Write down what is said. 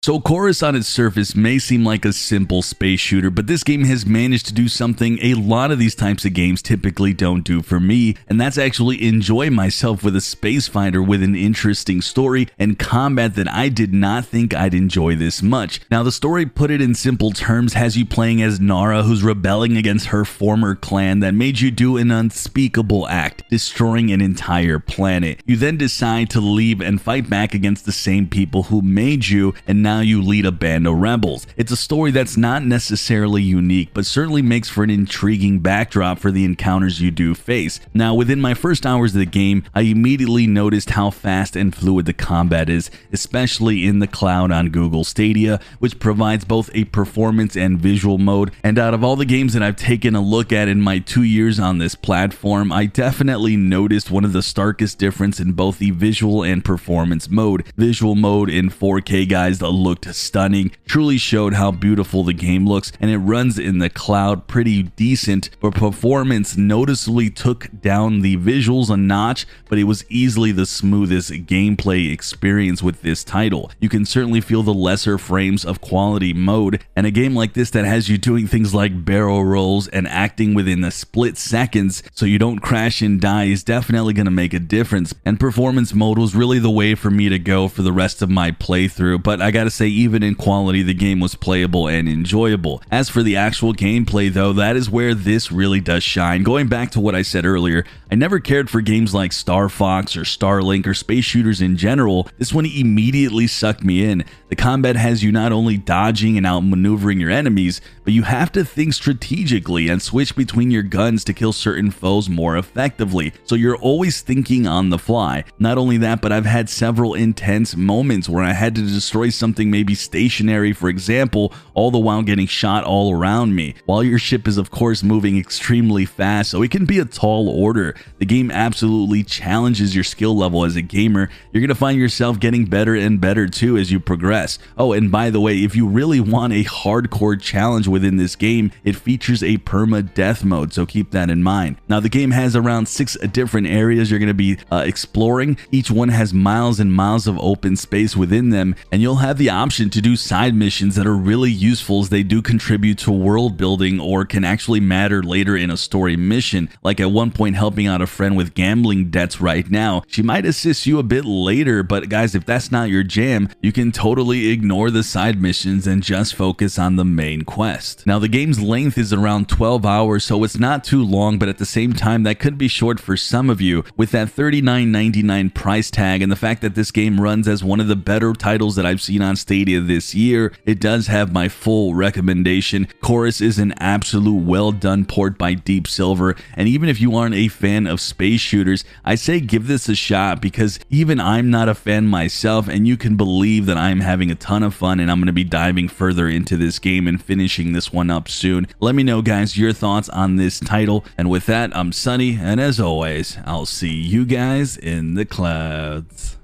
So Chorus on its surface may seem like a simple space shooter, but this game has managed to do something a lot of these types of games typically don't do for me, and that's actually enjoy myself with a space fighter with an interesting story and combat that I did not think I'd enjoy this much. Now the story, put it in simple terms, has you playing as Nara, who's rebelling against her former clan that made you do an unspeakable act, destroying an entire planet. You then decide to leave and fight back against the same people who made you, and now you lead a band of rebels. It's a story that's not necessarily unique, but certainly makes for an intriguing backdrop for the encounters you do face. Now, within my first hours of the game, I immediately noticed how fast and fluid the combat is, especially in the cloud on Google Stadia, which provides both a performance and visual mode. And out of all the games that I've taken a look at in my 2 years on this platform, I definitely noticed one of the starkest difference in both the visual and performance mode. Visual mode in 4K, guys, looked stunning, truly showed how beautiful the game looks, and it runs in the cloud pretty decent, but performance noticeably took down the visuals a notch, but it was easily the smoothest gameplay experience with this title. You can certainly feel the lesser frames of quality mode, and a game like this that has you doing things like barrel rolls and acting within a split seconds so you don't crash and die is definitely going to make a difference, and performance mode was really the way for me to go for the rest of my playthrough. But I gotta say, even in quality, the game was playable and enjoyable. As for the actual gameplay though, that is where this really does shine. Going back to what I said earlier, I never cared for games like Star Fox or Starlink or space shooters in general. This one immediately sucked me in. The combat has you not only dodging and outmaneuvering your enemies, but you have to think strategically and switch between your guns to kill certain foes more effectively. So you're always thinking on the fly. Not only that, but I've had several intense moments where I had to destroy something maybe stationary, for example, all the while getting shot all around me. While your ship is of course moving extremely fast, so it can be a tall order. The game absolutely challenges your skill level as a gamer. You're gonna find yourself getting better and better too as you progress. Oh, and by the way, if you really want a hardcore challenge within this game, it features a perma-death mode, so keep that in mind. Now the game has around 6 different areas you're gonna be exploring. Each one has miles and miles of open space within them, and you'll have the option to do side missions that are really useful as they do contribute to world building or can actually matter later in a story mission. Like at one point helping out a friend with gambling debts right now. She might assist you a bit later, but guys, if that's not your jam, you can totally ignore the side missions and just focus on the main quest. Now the game's length is around 12 hours, so it's not too long, but at the same time that could be short for some of you. With that $39.99 price tag and the fact that this game runs as one of the better titles that I've seen on Stadia this year, it does have my full recommendation. Chorus is an absolute well done port by Deep Silver, and even if you aren't a fan of space shooters, I say give this a shot, because even I'm not a fan myself, and you can believe that I'm having a ton of fun, and I'm going to be diving further into this game and finishing this one up soon. Let me know, guys, your thoughts on this title, and with that, I'm Sunny, and as always, I'll see you guys in the clouds.